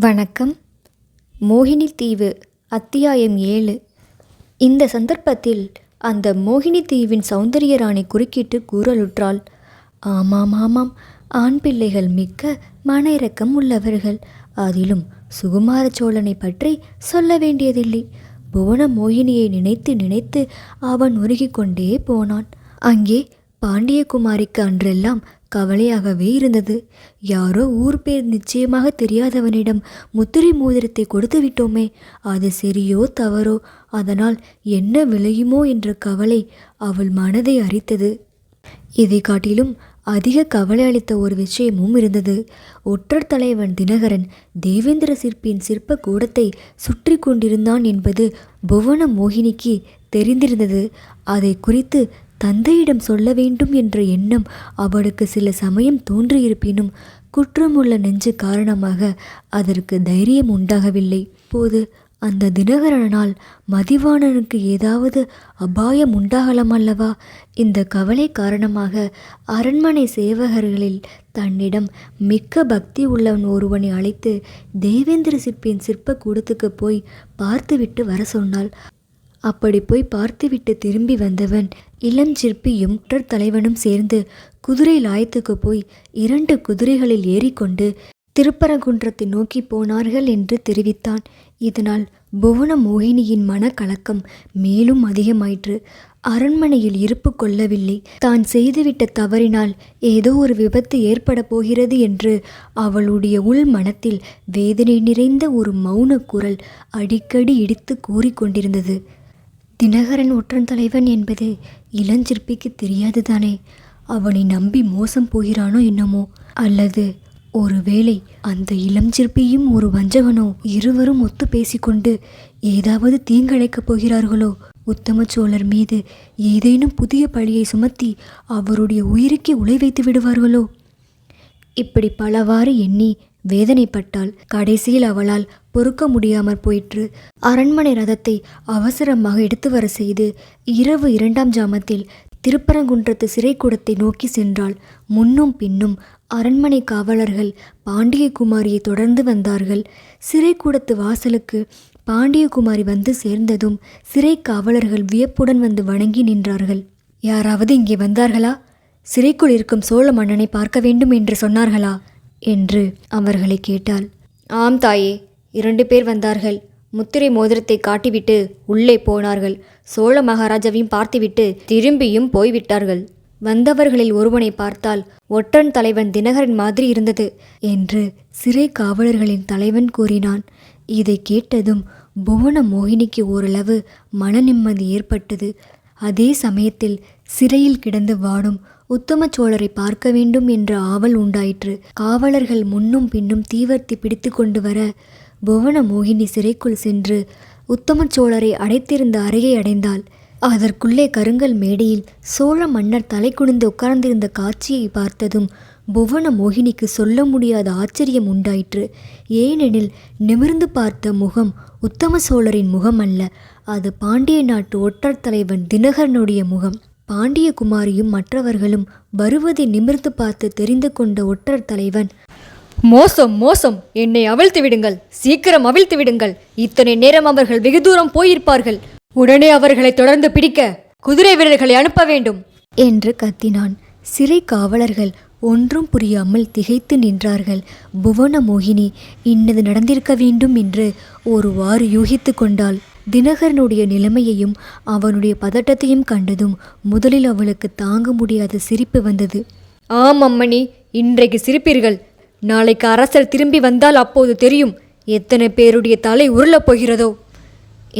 வணக்கம். மோகினி தீவு அத்தியாயம் 7. இந்த சந்தர்ப்பத்தில் அந்த மோகினி தீவின் சௌந்தரிய ராணி குறுக்கிட்டு கூறலுற்றாள். ஆமாம் ஆமாம், ஆண் பிள்ளைகள் மிக்க மன இரக்கம் உள்ளவர்கள். அதிலும் சுகுமார சோழனை பற்றி சொல்ல வேண்டியதில்லை. புவன மோகினியை நினைத்து நினைத்து அவன் உருகிக் கொண்டே போனான். அங்கே பாண்டியகுமாரிக்கு அன்றெல்லாம் கவலையாகவே இருந்தது. யாரோ ஊர் பேர் நிச்சயமாக தெரியாதவனிடம் முத்திரை மோதிரத்தை கொடுத்து விட்டோமே, அது சரியோ தவறோ, அதனால் என்ன விளையுமோ என்ற கவலை அவள் மனதை அரித்தது. இதை காட்டிலும் அதிக கவலை அளித்த ஒரு விஷயமும் இருந்தது. ஒற்றர் தலைவன் தினகரன் தேவேந்திர சிற்பியின் சிற்ப கூடத்தை சுற்றி கொண்டிருந்தான் என்பது புவன மோகினிக்கு தெரிந்திருந்தது. அதை குறித்து தந்தையிடம் சொல்ல வேண்டும் என்ற எண்ணம் அவளுக்கு சில சமயம் தோன்றியிருப்பினும் குற்றமுள்ள நெஞ்சு காரணமாக அதற்கு தைரியம் உண்டாகவில்லை. போது அந்த தினகரனால் மதிவாணனுக்கு ஏதாவது அபாயம் உண்டாகலாம் அல்லவா? இந்த கவலை காரணமாக அரண்மனை சேவகர்களில் தன்னிடம் மிக்க பக்தி உள்ளவன் ஒருவனை அழைத்து தேவேந்திர சிற்பியின் சிற்ப கூடத்துக்கு போய் பார்த்துவிட்டு வர சொன்னாள். அப்படி போய் பார்த்துவிட்டு திரும்பி வந்தவன் இளஞ்சிற்பியும் ஒற்றர் தலைவனும் சேர்ந்து குதிரை லாயத்துக்கு போய் 2 குதிரைகளில் ஏறிக்கொண்டு திருப்பரங்குன்றத்தை நோக்கி போனார்கள் என்று தெரிவித்தான். இதனால் புவன மோகினியின் மனக்கலக்கம் மேலும் அதிகமாயிற்று. அரண்மனையில் இருப்பு கொள்ளவில்லை. தான் செய்துவிட்ட தவறினால் ஏதோ ஒரு விபத்து ஏற்பட போகிறது என்று அவளுடைய உள் மனத்தில் வேதனை நிறைந்த ஒரு மௌன குரல் அடிக்கடி இடித்து கூறிக்கொண்டிருந்தது. தினகரன் ஒற்றன் தலைவன் என்பது இளஞ்சிற்பிக்கு தெரியாதுதானே? அவனை நம்பி மோசம் போகிறானோ என்னமோ, அல்லது ஒருவேளை அந்த இளஞ்சிற்பியும் ஒரு வஞ்சகனோ இருவரும் ஒத்து பேசிக்கொண்டு ஏதாவது தீங்கிழைக்கப் போகிறார்களோ? உத்தம சோழர் மீது ஏதேனும் புதிய பழியை சுமத்தி அவருடைய உயிருக்கு உலை வைத்து விடுவார்களோ? இப்படி பலவாறு எண்ணி வேதனைப்பட்டாள். கடைசியில் அவளால் பொறுக்க முடியாமற் போயிற்று. அரண்மனை ரதத்தை அவசரமாக எடுத்து வர செய்து இரவு 2ஆம் ஜாமத்தில் திருப்பரங்குன்றத்து சிறைக்கூடத்தை நோக்கி சென்றாள். முன்னும் பின்னும் அரண்மனை காவலர்கள் பாண்டியகுமாரியை தொடர்ந்து வந்தார்கள். சிறைக்கூடத்து வாசலுக்கு பாண்டியகுமாரி வந்து சேர்ந்ததும் சிறை காவலர்கள் வியப்புடன் வந்து வணங்கி நின்றார்கள். யாராவது இங்கே வந்தார்களா? சிறைக்குள் இருக்கும் சோழ மன்னனை பார்க்க வேண்டும் என்று சொன்னார்களா என்று அவர்களை கேட்டாள். ஆம் தாயே, 2 பேர் வந்தார்கள். முத்திரை மோதிரத்தை காட்டிவிட்டு உள்ளே போனார்கள். சோழ மகாராஜாவையும் பார்த்துவிட்டு திரும்பியும் போய்விட்டார்கள். வந்தவர்களில் ஒருவனை பார்த்தால் ஒற்றன் தலைவன் தினகரன் மாதிரி இருந்தது என்று சிறை காவலர்களின் தலைவன் கூறினான். இதை கேட்டதும் புவன மோகினிக்கு ஓரளவு மன நிம்மதி ஏற்பட்டது. அதே சமயத்தில் சிறையில் கிடந்து வாடும் உத்தம சோழரை பார்க்க வேண்டும் என்ற ஆவல் உண்டாயிற்று. காவலர்கள் முன்னும் பின்னும் தீவர்த்தி பிடித்து கொண்டு வர புவன மோகினி சிறைக்குள் சென்று உத்தம சோழரை அடைத்திருந்த அறையை அடைந்தாள். அதற்குள்ளே கருங்கல் மேடையில் சோழ மன்னர் தலை குனிந்து உட்கார்ந்திருந்த காட்சியை பார்த்ததும் புவன மோகினிக்கு சொல்ல முடியாத ஆச்சரியம் உண்டாயிற்று. ஏனெனில் நிமிர்ந்து பார்த்த முகம் உத்தம சோழரின் முகம் அல்ல, அது பாண்டிய நாட்டு ஒற்றர் தலைவன் தினகரனுடைய முகம். பாண்டியகுமாரியும் மற்றவர்களும் வருவதை நிமிர்ந்து பார்த்து தெரிந்து கொண்ட ஒற்றர் தலைவன், மோசம் மோசம், என்னை அவிழ்த்து விடுங்கள், சீக்கிரம் அவிழ்த்து விடுங்கள். இத்தனை நேரம் அவர்கள் வெகு தூரம் போயிருப்பார்கள். உடனே அவர்களை தொடர்ந்து பிடிக்க குதிரை வீரர்களை அனுப்ப வேண்டும் என்று கத்தினான். சிறை காவலர்கள் ஒன்றும் புரியாமல் திகைத்து நின்றார்கள். புவன மோகினி இன்னது நடந்திருக்க வேண்டும் என்று ஒருவாறு யூகித்து கொண்டாள். தினகரனுடைய நிலைமையையும் அவனுடைய பதட்டத்தையும் கண்டதும் முதலில் அவளுக்கு தாங்க முடியாத சிரிப்பு வந்தது. ஆம் அம்மணி, இன்றைக்கு சிரிப்பீர்கள். நாளைக்கு அரசர் திரும்பி வந்தால் அப்போது தெரியும் எத்தனை பேருடைய தலை உருளப் போகிறதோ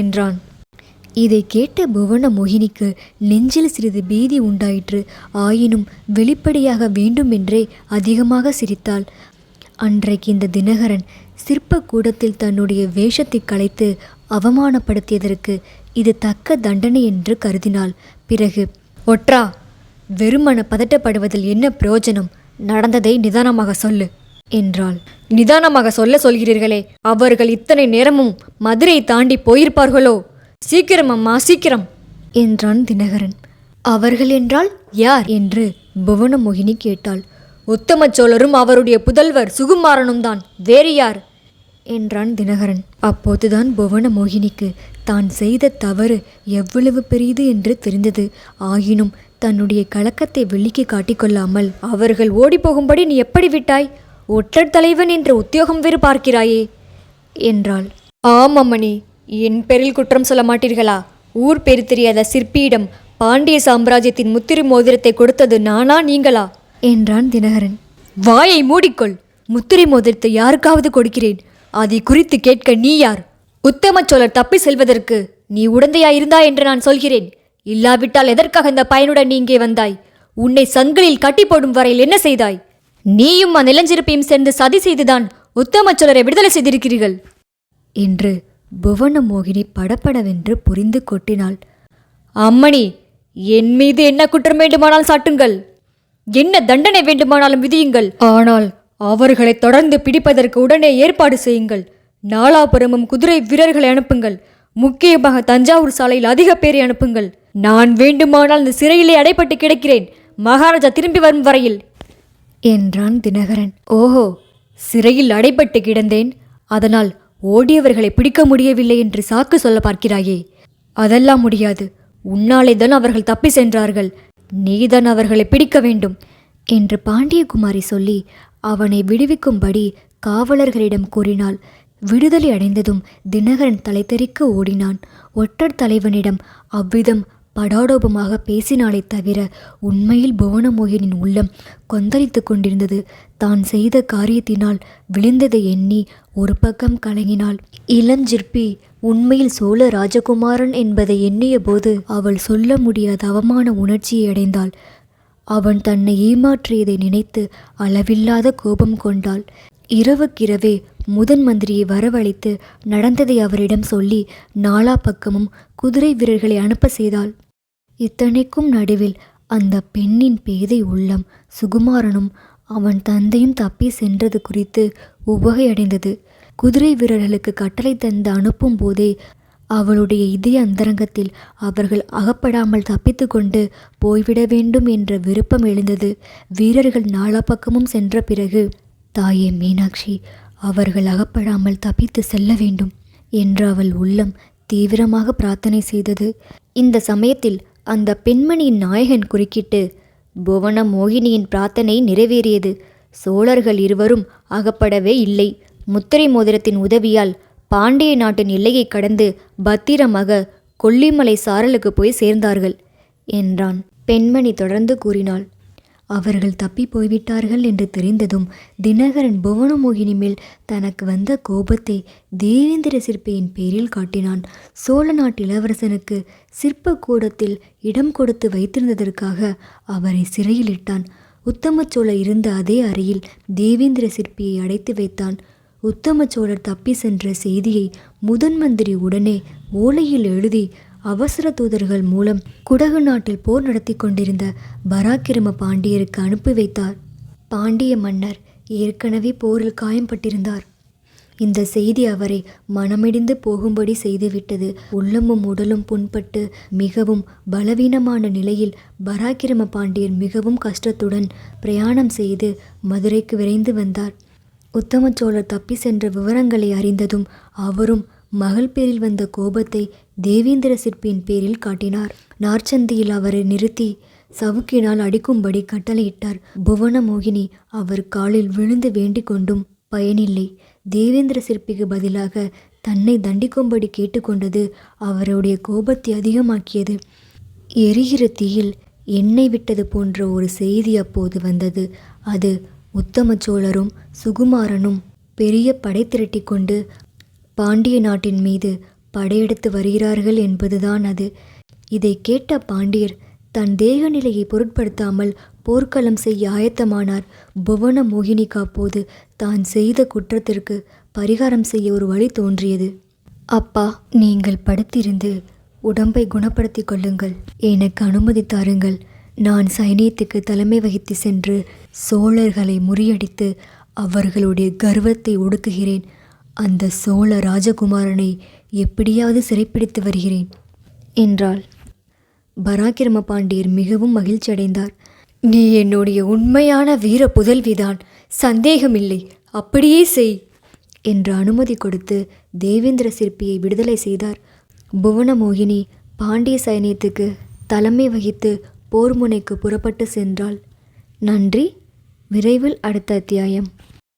என்றான். இதை கேட்ட புவன மோகினிக்கு நெஞ்சில் சிறிது பீதி உண்டாயிற்று. ஆயினும் வெளிப்படையாக வேண்டுமென்றே அதிகமாக சிரித்தாள். அன்றைக்கு இந்த தினகரன் சிற்ப கூடத்தில் தன்னுடைய வேஷத்தை கலைத்து அவமானப்படுத்தியதற்கு இது தக்க தண்டனை என்று கருதினாள். பிறகு, ஒற்றா, வெறுமன பதட்டப்படுவதில் என்ன பிரயோஜனம்? நடந்ததை நிதானமாக சொல்லு என்றாள். நிதானமாக சொல்கிறீர்களே, அவர்கள் இத்தனை நேரமும் மதுரை தாண்டி போயிருப்பார்களோ? சீக்கிரம் அம்மா, சீக்கிரம் என்றான் தினகரன். அவர்கள் என்றால் யார் என்று புவன மோகினி கேட்டாள். உத்தம சோழரும் அவருடைய புதல்வர் சுகுமாரனும் தான், வேறு யார் என்றான் தினகரன். அப்போதுதான் புவன மோகினிக்கு தான் செய்த தவறு எவ்வளவு பெரியது என்று தெரிந்தது. ஆயினும் தன்னுடைய கலக்கத்தை வெளிக்கு காட்டிக்கொள்ளாமல், அவர்கள் ஓடிப்போகும்படி நீ எப்படி விட்டாய்? ஒற்றர் தலைவன் என்ற உத்தியோகம் வேறு பார்க்கிறாயே என்றாள். ஆம் அம்மணி, என் பேரில் குற்றம் சொல்ல மாட்டீர்களா? ஊர் பேரு தெரியாத சிற்பியிடம் பாண்டிய சாம்ராஜ்யத்தின் முத்திரை மோதிரத்தை கொடுத்தது நானா நீங்களா என்றான் தினகரன். வாயை மூடிக்கொள். முத்திரை மோதிரத்தை யாருக்காவது கொடுக்கிறேன். அதை குறித்து கேட்க நீ யார்? உத்தம சோழர் தப்பி செல்வதற்கு நீ உடந்தையாயிருந்தா என்று நான் சொல்கிறேன். இல்லாவிட்டால் எதற்காக இந்த பயனுடன் நீ இங்கே வந்தாய்? உன்னை சங்கிலில் கட்டி போடும் வரையில் என்ன செய்தாய்? நீயும் அந்த இளஞ்சிறப்பையும் சேர்ந்து சதி செய்துதான் உத்தம சோழரை விடுதலை செய்திருக்கிறீர்கள் என்று புவன மோகினி படபடவென்று புரிந்து கொட்டினாள். அம்மணி, என் மீது என்ன குற்றம் வேண்டுமானால் சாட்டுங்கள், என்ன தண்டனை வேண்டுமானாலும் விதியுங்கள். ஆனால் அவர்களை தொடர்ந்து பிடிப்பதற்கு உடனே ஏற்பாடு செய்யுங்கள். நாலாபுரமும் குதிரை வீரர்களை அனுப்புங்கள். முக்கியமாக தஞ்சாவூர் சாலையில் அதிக பேரை அனுப்புங்கள். நான் வேண்டுமானால் இந்த சிறையிலே அடைப்பட்டு கிடக்கிறேன், மகாராஜா திரும்பி வரும் வரையில் என்றான் தினகரன். ஓஹோ, சிறையில் அடைப்பட்டு கிடந்தேன், அதனால் ஓடியவர்களை பிடிக்க முடியவில்லை என்று சாக்கு சொல்ல பார்க்கிறாயே? அதெல்லாம் முடியாது. உன்னாலே தான் அவர்கள் தப்பி சென்றார்கள். நீதான் அவர்களை பிடிக்க வேண்டும் என்று பாண்டியகுமாரி சொல்லி அவனை விடுவிக்கும்படி காவலர்களிடம் கூறினாள். விடுதலை அடைந்ததும் தினகரன் தலைதெறிக்க ஓடினான். ஒற்றர் தலைவனிடம் அவ்விதம் படாடோபமாக பேசினாலே தவிர உண்மையில் புவனமோகினின் உள்ளம் கொந்தளித்து கொண்டிருந்தது. தான் செய்த காரியத்தினால் விழுந்ததை எண்ணி ஒரு பக்கம் கலங்கினாள். இளஞ்சிற்பி உண்மையில் சோழ ராஜகுமாரன் என்பதை எண்ணிய போது அவள் சொல்ல முடியாத அவமான உணர்ச்சியை அடைந்தாள். அவன் தன்னை ஏமாற்றியதை நினைத்து அளவில்லாத கோபம் கொண்டாள். இரவுக்கிரவே முதன் மந்திரியை வரவழைத்து நடந்ததை அவரிடம் சொல்லி நாலா பக்கமும் குதிரை வீரர்களை அனுப்ப செய்தாள். இத்தனைக்கும் நடுவில் அந்த பெண்ணின் பேதை உள்ளம் சுகுமாரனும் அவன் தந்தையும் தப்பி சென்றது குறித்து உவகையடைந்தது. குதிரை வீரர்களுக்கு கட்டளை தந்து அனுப்பும் போதே அவளுடைய இதய அந்தரங்கத்தில் அவர்கள் அகப்படாமல் தப்பித்து கொண்டு போய்விட வேண்டும் என்ற விருப்பம் எழுந்தது. வீரர்கள் நாலா பக்கமும் சென்ற பிறகு, தாயே மீனாட்சி, அவர்கள் அகப்படாமல் தப்பித்து செல்ல வேண்டும் என்று அவள் உள்ளம் தீவிரமாக பிரார்த்தனை செய்தது. இந்த சமயத்தில் அந்த பெண்மணியின் நாயகன் குறுக்கிட்டு, புவன மோகினியின் பிரார்த்தனை நிறைவேறியது. சோழர்கள் இருவரும் அகப்படவே இல்லை. முத்திரை மோதிரத்தின் உதவியால் பாண்டிய நாட்டின் எல்லையை கடந்து பத்திரமாக கொல்லிமலை சாரலுக்கு போய் சேர்ந்தார்கள் என்றான். பெண்மணி தொடர்ந்து கூறினாள். அவர்கள் தப்பி போய்விட்டார்கள் என்று தெரிந்ததும் தினகரன் புவனமோகினி மேல் தனக்கு வந்த கோபத்தை தேவேந்திர சிற்பியின் பேரில் காட்டினான். சோழ நாட்டு இளவரசனுக்கு சிற்ப கூடத்தில் இடம் கொடுத்து வைத்திருந்ததற்காக அவரை சிறையில் இட்டான். உத்தம சோழர் இருந்த அதே அறையில் தேவேந்திர சிற்பியை அடைத்து வைத்தான். உத்தம சோழர் தப்பி சென்ற செய்தியை முதன் மந்திரி உடனே ஓலையில் எழுதி அவசர தூதர்கள் மூலம் குடகு நாட்டில் போர் நடத்தி கொண்டிருந்த பராக்கிரம பாண்டியருக்கு அனுப்பி வைத்தார். பாண்டிய மன்னர் ஏற்கனவே போரில் காயம்பட்டிருந்தார். இந்த செய்தி அவரை மனமிடிந்து போகும்படி செய்துவிட்டது. உள்ளமும் உடலும் புண்பட்டு மிகவும் பலவீனமான நிலையில் பராக்கிரம பாண்டியர் மிகவும் கஷ்டத்துடன் பிரயாணம் செய்து மதுரைக்கு விரைந்து வந்தார். உத்தம சோழர் தப்பி சென்ற விவரங்களை அறிந்ததும் அவரும் மகள் பேரில் வந்த கோபத்தை தேவேந்திர சிற்பியின் பேரில் காட்டினார். நார்ச்சந்தியில் அவரை நிறுத்தி சவுக்கினால் அடிக்கும்படி கட்டளையிட்டார். புவன மோகினி அவர் காலில் விழுந்து வேண்டிக் கொண்டும் பயனில்லை. தேவேந்திர சிற்பிக்கு பதிலாக தன்னை தண்டிக்கும்படி கேட்டுக்கொண்டது அவருடைய கோபத்தை அதிகமாக்கியது. எரிகிற தீயில் எண்ணெய் விட்டது போன்ற ஒரு செய்தி அப்போது வந்தது. அது உத்தம சோழரும் சுகுமாரனும் பெரிய படை திரட்டி கொண்டு பாண்டிய நாட்டின் மீது படையெடுத்து வருகிறார்கள் என்பதுதான் அது. இதை கேட்ட பாண்டியர் தன் தேக நிலையை பொருட்படுத்தாமல் போர்க்களம் செய்ய ஆயத்தமானார். புவன மோகினிக்கு அப்போது தான் செய்த குற்றத்திற்கு பரிகாரம் செய்ய ஒரு வழி தோன்றியது. அப்பா, நீங்கள் படுத்திருந்து உடம்பை குணப்படுத்தி கொள்ளுங்கள். எனக்கு அனுமதி தாருங்கள். நான் சைனியத்துக்கு தலைமை வகித்து சென்று சோழர்களை முறியடித்து அவர்களுடைய கர்வத்தை ஒடுக்குகிறேன். அந்த சோழ ராஜகுமாரனை எப்படியாவது சிறைப்பிடித்து வருகிறேன் என்றாள். பராக்கிரம பாண்டியர் மிகவும் மகிழ்ச்சி அடைந்தார். நீ என்னுடைய உண்மையான வீர புதல்விதான், சந்தேகமில்லை, அப்படியே செய் என்று அனுமதி கொடுத்து தேவேந்திர சிற்பியை விடுதலை செய்தார். புவனமோகினி பாண்டிய சைனியத்துக்கு தலைமை வகித்து போர் முனைக்கு புறப்பட்டு சென்றாள். நன்றி. விரைவில் அடுத்த அத்தியாயம்.